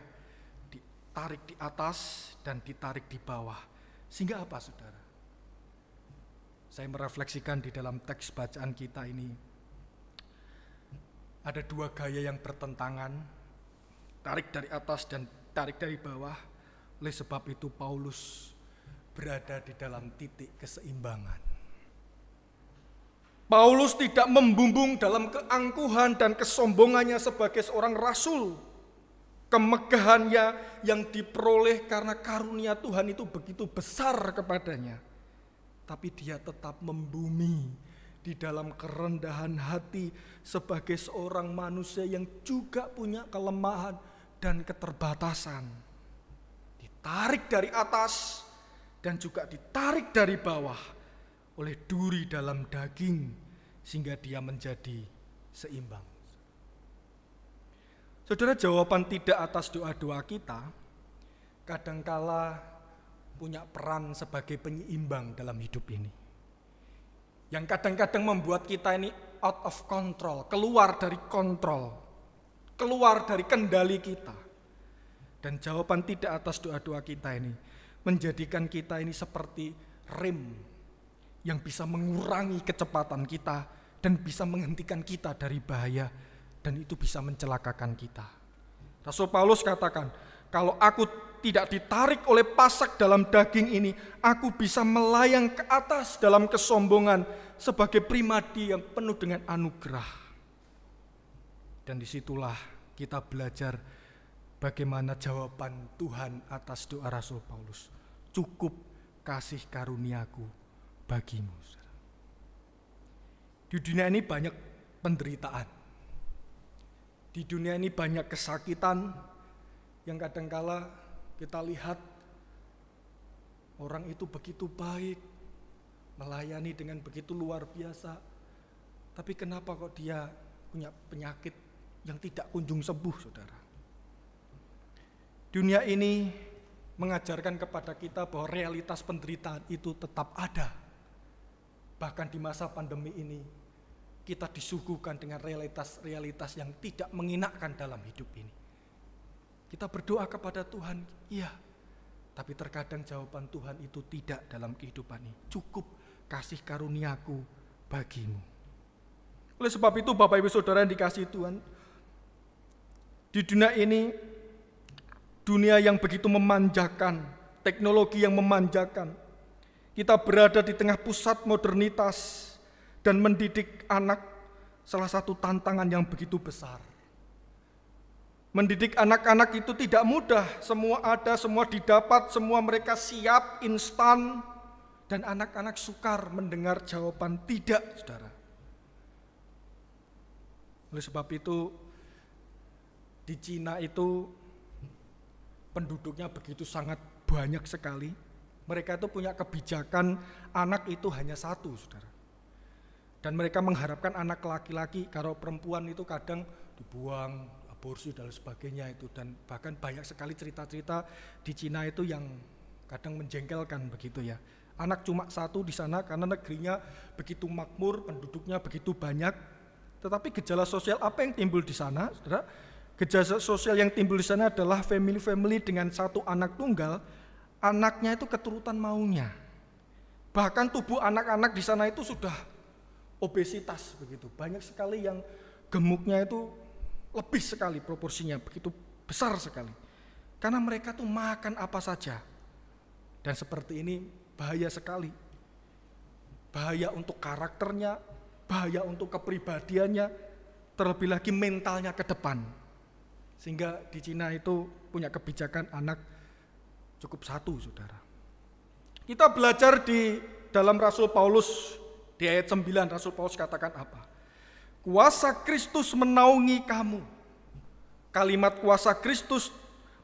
ditarik di atas dan ditarik di bawah. Sehingga apa, saudara? Saya merefleksikan di dalam teks bacaan kita ini, ada dua gaya yang bertentangan, tarik dari atas dan tarik dari bawah. Oleh sebab itu Paulus berada di dalam titik keseimbangan. Paulus tidak membumbung dalam keangkuhan dan kesombongannya sebagai seorang rasul. Kemegahannya yang diperoleh karena karunia Tuhan itu begitu besar kepadanya. Tapi dia tetap membumi di dalam kerendahan hati sebagai seorang manusia yang juga punya kelemahan dan keterbatasan. Ditarik dari atas dan juga ditarik dari bawah oleh duri dalam daging, sehingga dia menjadi seimbang. Saudara, jawaban tidak atas doa-doa kita kadangkala punya peran sebagai penyeimbang dalam hidup ini. Yang kadang-kadang membuat kita ini out of control, keluar dari kontrol, keluar dari kendali kita. Dan jawaban tidak atas doa-doa kita ini menjadikan kita ini seperti rem yang bisa mengurangi kecepatan kita dan bisa menghentikan kita dari bahaya, dan itu bisa mencelakakan kita. Rasul Paulus katakan, kalau aku tidak ditarik oleh pasak dalam daging ini, aku bisa melayang ke atas dalam kesombongan sebagai pribadi yang penuh dengan anugerah. Dan disitulah kita belajar bagaimana jawaban Tuhan atas doa Rasul Paulus. Cukup kasih karuniaku bagimu. Di dunia ini banyak penderitaan. Di dunia ini banyak kesakitan yang kadangkala kita lihat orang itu begitu baik, melayani dengan begitu luar biasa. Tapi kenapa kok dia punya penyakit yang tidak kunjung sembuh, saudara? Dunia ini mengajarkan kepada kita bahwa realitas penderitaan itu tetap ada. Bahkan di masa pandemi ini, kita disuguhkan dengan realitas-realitas yang tidak menginakkan dalam hidup ini. Kita berdoa kepada Tuhan, iya, tapi terkadang jawaban Tuhan itu tidak dalam kehidupan ini. Cukup kasih karuniaku bagimu. Oleh sebab itu Bapak Ibu Saudara yang dikasihi Tuhan, di dunia ini, dunia yang begitu memanjakan, teknologi yang memanjakan, kita berada di tengah pusat modernitas, dan mendidik anak salah satu tantangan yang begitu besar. Mendidik anak-anak itu tidak mudah, semua ada, semua didapat, semua mereka siap, instan, dan anak-anak sukar mendengar jawaban tidak, saudara. Oleh sebab itu, di Cina itu penduduknya begitu sangat banyak sekali. Mereka itu punya kebijakan anak itu hanya satu, saudara. Dan mereka mengharapkan anak laki-laki, kalau perempuan itu kadang dibuang, aborsi dan sebagainya itu. Dan bahkan banyak sekali cerita-cerita di Cina itu yang kadang menjengkelkan begitu ya. Anak cuma satu di sana karena negerinya begitu makmur, penduduknya begitu banyak. Tetapi gejala sosial apa yang timbul di sana, saudara? Gejala sosial yang timbul di sana adalah family dengan satu anak tunggal, anaknya itu keturutan maunya. Bahkan tubuh anak-anak di sana itu sudah obesitas begitu. Banyak sekali yang gemuknya itu lebih sekali proporsinya, begitu besar sekali. Karena mereka tuh makan apa saja. Dan seperti ini bahaya sekali. Bahaya untuk karakternya, bahaya untuk kepribadiannya, terlebih lagi mentalnya ke depan. Sehingga di Cina itu punya kebijakan anak cukup satu, saudara. Kita belajar di dalam Rasul Paulus, di ayat 9 Rasul Paulus katakan apa? Kuasa Kristus menaungi kamu. Kalimat kuasa Kristus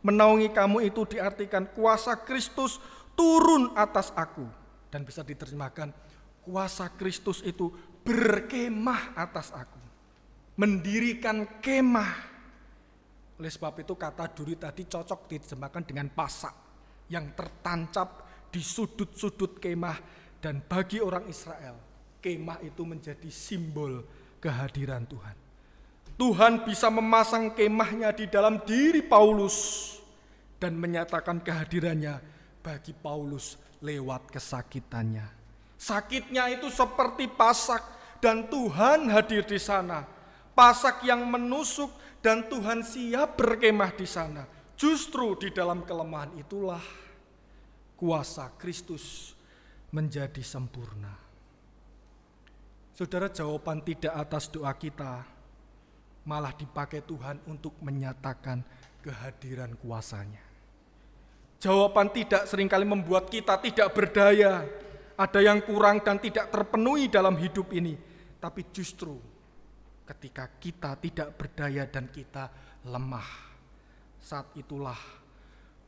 menaungi kamu itu diartikan kuasa Kristus turun atas aku. Dan bisa diterjemahkan kuasa Kristus itu berkemah atas aku. Mendirikan kemah. Oleh sebab itu kata duri tadi cocok diterjemahkan dengan pasak yang tertancap di sudut-sudut kemah. Dan bagi orang Israel, kemah itu menjadi simbol kehadiran Tuhan. Tuhan bisa memasang kemahnya di dalam diri Paulus dan menyatakan kehadirannya bagi Paulus lewat kesakitannya. Sakitnya itu seperti pasak dan Tuhan hadir di sana. Pasak yang menusuk dan Tuhan siap berkemah di sana. Justru di dalam kelemahan itulah kuasa Kristus menjadi sempurna. Saudara, jawaban tidak atas doa kita malah dipakai Tuhan untuk menyatakan kehadiran kuasa-Nya. Jawaban tidak seringkali membuat kita tidak berdaya, ada yang kurang dan tidak terpenuhi dalam hidup ini. Tapi justru ketika kita tidak berdaya dan kita lemah, saat itulah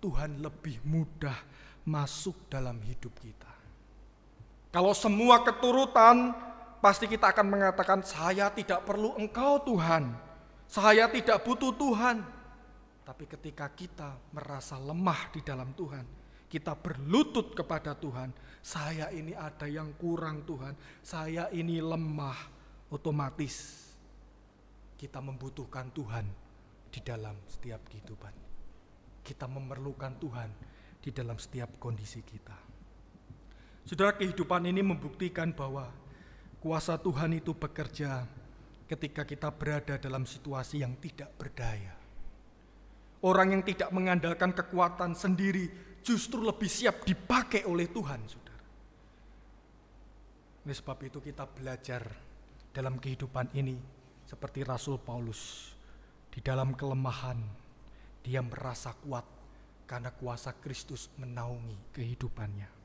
Tuhan lebih mudah masuk dalam hidup kita. Kalau semua keturutan, pasti kita akan mengatakan, saya tidak perlu Engkau Tuhan, saya tidak butuh Tuhan. Tapi ketika kita merasa lemah di dalam Tuhan, kita berlutut kepada Tuhan, saya ini ada yang kurang Tuhan, saya ini lemah, otomatis kita membutuhkan Tuhan di dalam setiap kehidupan. Kita memerlukan Tuhan di dalam setiap kondisi kita. Saudara, kehidupan ini membuktikan bahwa kuasa Tuhan itu bekerja ketika kita berada dalam situasi yang tidak berdaya. Orang yang tidak mengandalkan kekuatan sendiri justru lebih siap dipakai oleh Tuhan, saudara. Oleh sebab itu kita belajar dalam kehidupan ini seperti Rasul Paulus. Di dalam kelemahan dia merasa kuat karena kuasa Kristus menaungi kehidupannya.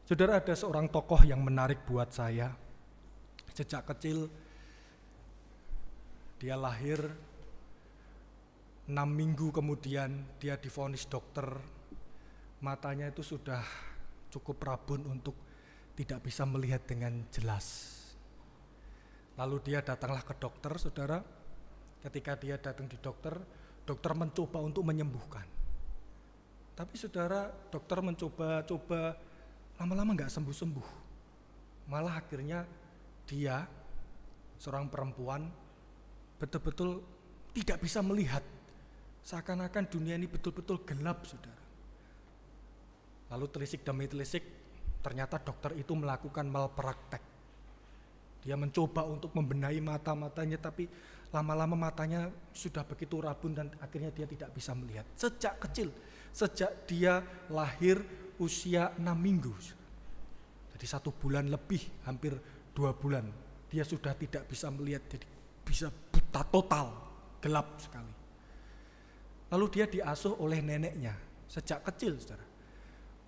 Saudara, ada seorang tokoh yang menarik buat saya. Sejak kecil Dia lahir 6 minggu kemudian dia divonis dokter, matanya itu sudah cukup rabun untuk tidak bisa melihat dengan jelas. Lalu dia datanglah ke dokter, saudara. Ketika dia datang di dokter, dokter mencoba untuk menyembuhkan. Tapi saudara, dokter mencoba, lama-lama gak sembuh-sembuh. Malah akhirnya dia, seorang perempuan, betul-betul tidak bisa melihat. Seakan-akan dunia ini betul-betul gelap, saudara. Lalu telisik demi telisik, ternyata dokter itu melakukan malpraktek. Dia mencoba untuk membenahi mata-matanya, tapi lama-lama matanya sudah begitu rabun dan akhirnya dia tidak bisa melihat. Sejak kecil, sejak dia lahir usia 6 minggu. Jadi 1 bulan lebih, hampir 2 bulan. Dia sudah tidak bisa melihat, jadi bisa buta total, gelap sekali. Lalu dia diasuh oleh neneknya sejak kecil, saudara.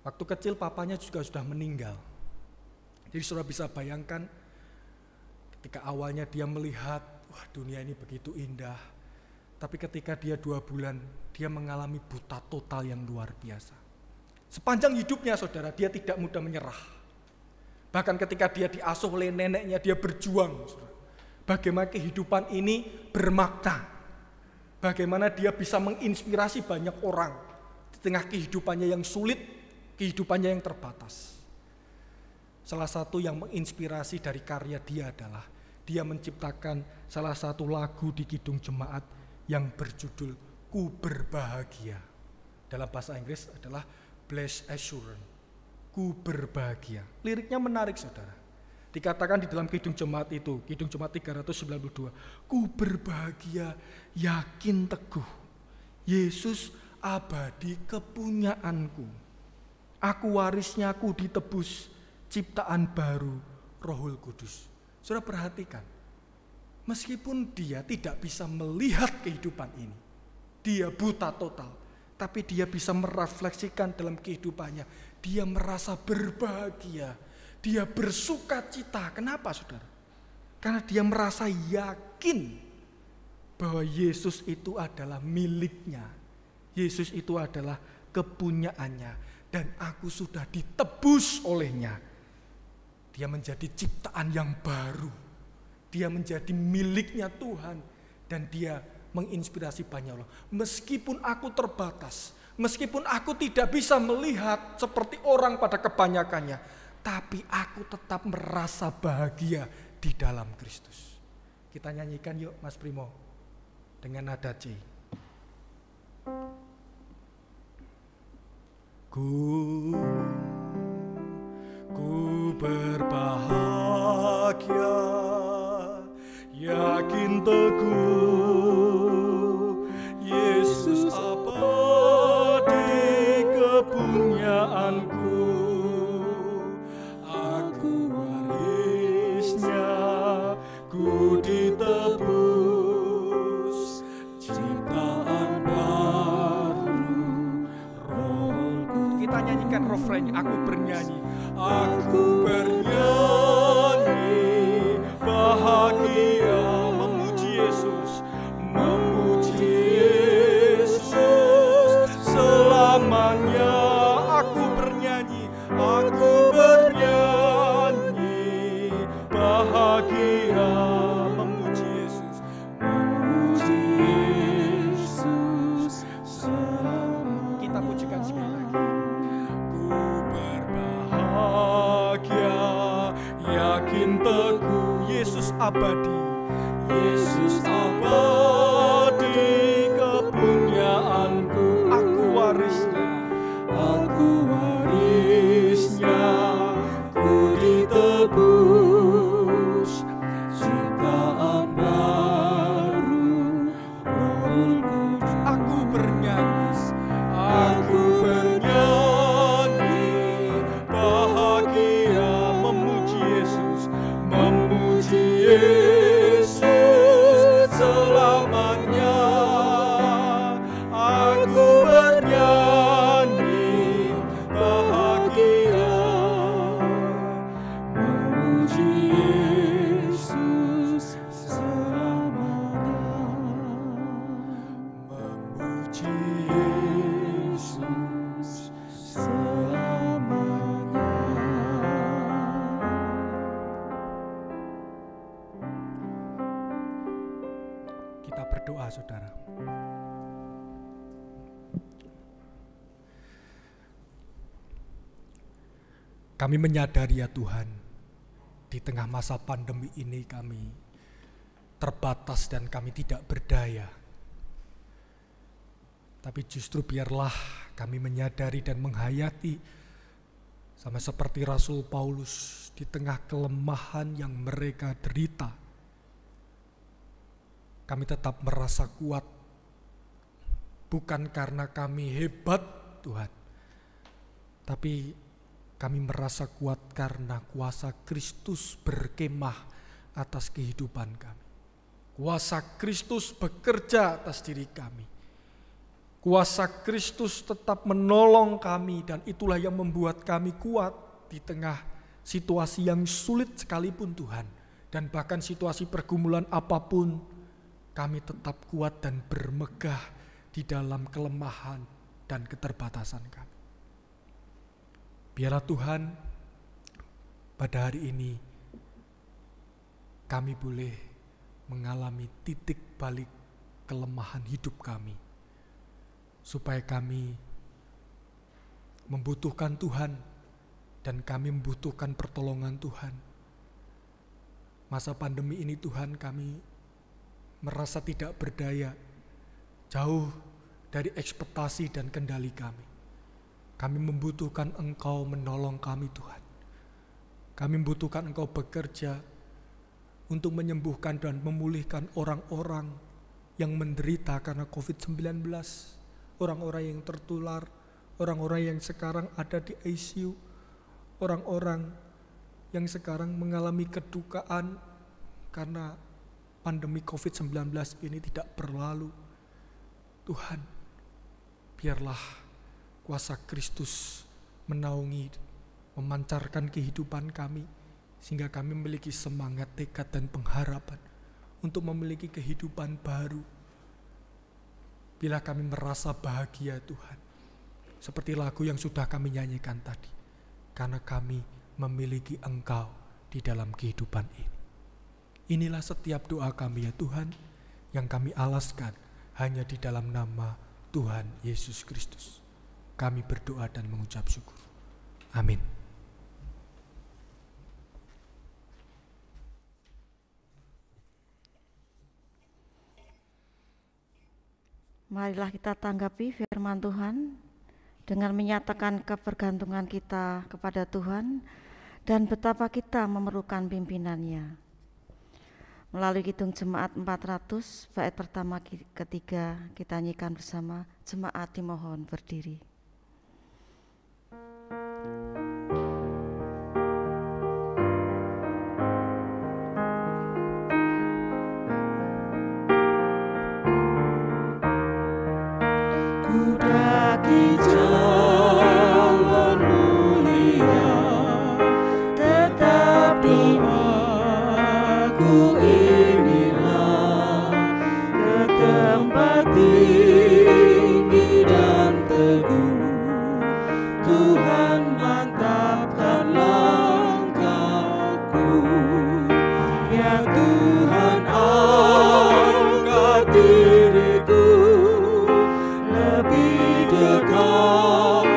Waktu kecil papanya juga sudah meninggal. Jadi saudara bisa bayangkan ketika awalnya dia melihat, wah dunia ini begitu indah. Tapi ketika dia 2 bulan, dia mengalami buta total yang luar biasa. Sepanjang hidupnya saudara, dia tidak mudah menyerah. Bahkan ketika dia diasuh oleh neneknya, dia berjuang. Saudara. Bagaimana kehidupan ini bermakna. Bagaimana dia bisa menginspirasi banyak orang di tengah kehidupannya yang sulit, kehidupannya yang terbatas. Salah satu yang menginspirasi dari karya dia adalah dia menciptakan salah satu lagu di Kidung Jemaat yang berjudul Ku Berbahagia. Dalam bahasa Inggris adalah Blessed Assurance, Ku Berbahagia. Liriknya menarik saudara. Dikatakan di dalam Kidung Jemaat itu, Kidung Jemaat 392, ku berbahagia, yakin teguh, Yesus abadi kepunyaanku. Aku warisnya, aku ditebus, ciptaan baru, Rohul Kudus. Saudara perhatikan, meskipun dia tidak bisa melihat kehidupan ini, dia buta total, tapi dia bisa merefleksikan dalam kehidupannya, dia merasa berbahagia. Dia bersuka cita. Kenapa saudara? Karena dia merasa yakin bahwa Yesus itu adalah miliknya. Yesus itu adalah kepunyaannya. Dan aku sudah ditebus olehnya. Dia menjadi ciptaan yang baru. Dia menjadi miliknya Tuhan. Dan dia menginspirasi banyak orang. Meskipun aku terbatas. Meskipun aku tidak bisa melihat seperti orang pada kebanyakannya. Tapi aku tetap merasa bahagia di dalam Kristus. Kita nyanyikan yuk Mas Primo dengan nada C. Ku berbahagia, yakin teguh, Yesus abadi kepunyaanku. Ku ditebus, ciptaan baru, Rohku. Kita nyanyikan refrain, aku bernyanyi, bahagia, memuji Yesus, selamanya. Aku bernyanyi, bahagia, memuji Yesus selamanya. Kita pujikan sekali lagi. Ku berbahagia, yakin teguh, Yesus abadi, kepunyaanku. Aku warisnya, ku ditebus, ciptaan baru, Roh Kudus. Aku bernyanyi, bahagia, memuji Yesus, selamanya. berdoa, saudara. Kami menyadari ya Tuhan, di tengah masa pandemi ini kami terbatas dan kami tidak berdaya. Tapi justru biarlah kami menyadari dan menghayati sama seperti Rasul Paulus di tengah kelemahan yang mereka derita. Kami tetap merasa kuat, bukan karena kami hebat Tuhan, tapi kami merasa kuat karena kuasa Kristus berkemah atas kehidupan kami. Kuasa Kristus bekerja atas diri kami. Kuasa Kristus tetap menolong kami dan itulah yang membuat kami kuat di tengah situasi yang sulit sekalipun Tuhan. Dan bahkan situasi pergumulan apapun, kami tetap kuat dan bermegah di dalam kelemahan dan keterbatasan kami. Biarlah Tuhan, pada hari ini kami boleh mengalami titik balik kelemahan hidup kami, supaya kami membutuhkan Tuhan dan kami membutuhkan pertolongan Tuhan. Masa pandemi ini Tuhan, kami merasa tidak berdaya, jauh dari ekspektasi dan kendali kami. Kami membutuhkan Engkau menolong kami Tuhan. Kami membutuhkan Engkau bekerja untuk menyembuhkan dan memulihkan orang-orang yang menderita karena COVID-19. Orang-orang yang tertular, orang-orang yang sekarang ada di ICU, orang-orang yang sekarang mengalami kedukaan karena pandemi COVID-19 ini tidak berlalu. Tuhan, biarlah kuasa Kristus menaungi, memancarkan kehidupan kami, sehingga kami memiliki semangat, tekad, dan pengharapan untuk memiliki kehidupan baru. Bila kami merasa bahagia Tuhan, seperti lagu yang sudah kami nyanyikan tadi, karena kami memiliki Engkau di dalam kehidupan ini. Inilah setiap doa kami ya Tuhan, yang kami alaskan hanya di dalam nama Tuhan Yesus Kristus. Kami berdoa dan mengucap syukur. Amin. Marilah kita tanggapi firman Tuhan dengan menyatakan kebergantungan kita kepada Tuhan dan betapa kita memerlukan pimpinannya. Melalui Kidung Jemaat 400, bait pertama ketiga kita nyanyikan bersama. Jemaat dimohon berdiri. Kudaki jalan mulia, tetap doaku inilah, ke tempat tinggi dan teguh. Tuhan mantapkan langkahku, ya Tuhan angkat diriku lebih dekat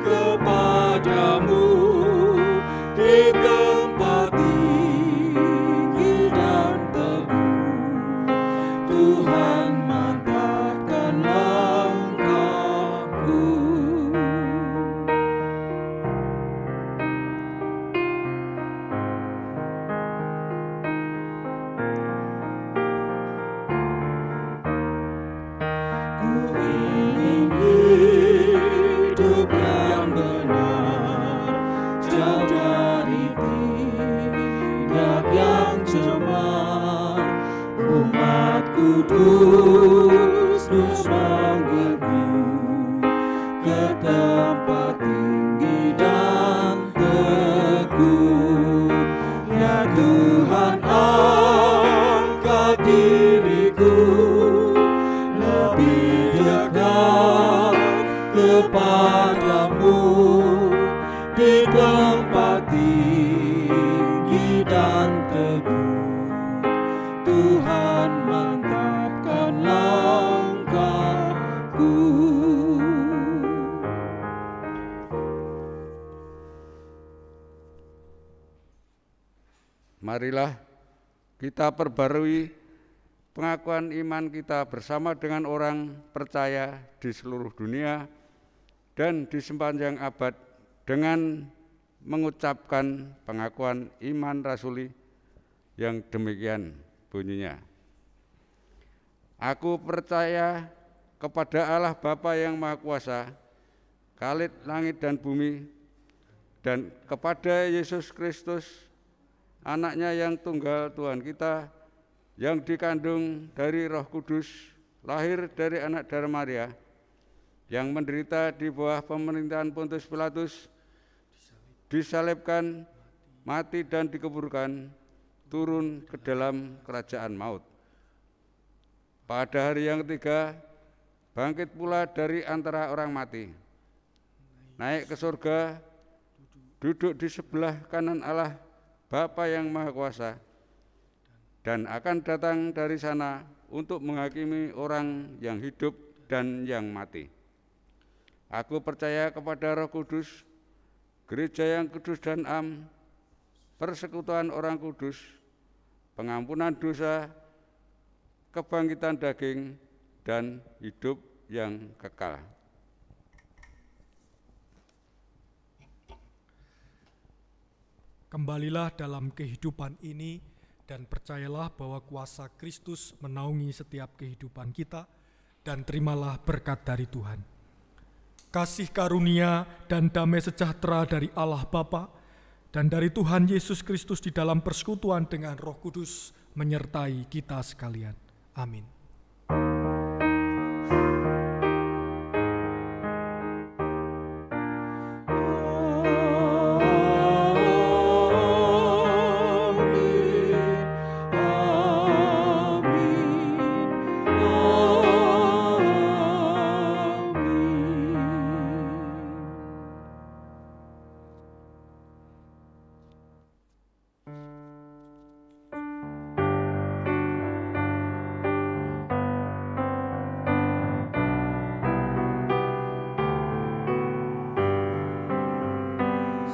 kepadamu di tempat tinggi dan teguh. Tuhan mantapkan langkahku. Ku ingin hidup yang benar, jauh dari tindak yang cemar. Umat kudus terus menggebu ke tempat tinggi dan teguh. Ya Tuhan angkat diriku lebih dekat kepadamu di tempat tinggi dan teguh. Tuhan mantapkan langkahku. Marilah kita perbarui pengakuan iman kita bersama dengan orang percaya di seluruh dunia dan di sepanjang abad dengan mengucapkan pengakuan iman rasuli yang demikian bunyinya. Aku percaya kepada Allah Bapa yang Maha Kuasa, Khalid langit dan bumi, dan kepada Yesus Kristus, anaknya yang tunggal Tuhan kita, yang dikandung dari Roh Kudus, lahir dari anak darah Maria, yang menderita di bawah pemerintahan Pontius Pilatus, disalibkan, mati dan dikuburkan, turun ke dalam kerajaan maut. Pada hari yang ketiga, bangkit pula dari antara orang mati, naik ke surga, duduk di sebelah kanan Allah Bapa yang Maha Kuasa, dan akan datang dari sana untuk menghakimi orang yang hidup dan yang mati. Aku percaya kepada Roh Kudus, gereja yang kudus dan am, persekutuan orang kudus, pengampunan dosa, kebangkitan daging, dan hidup yang kekal. Kembalilah dalam kehidupan ini dan percayalah bahwa kuasa Kristus menaungi setiap kehidupan kita, dan terimalah berkat dari Tuhan. Kasih karunia dan damai sejahtera dari Allah Bapa dan dari Tuhan Yesus Kristus di dalam persekutuan dengan Roh Kudus menyertai kita sekalian. Amin.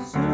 So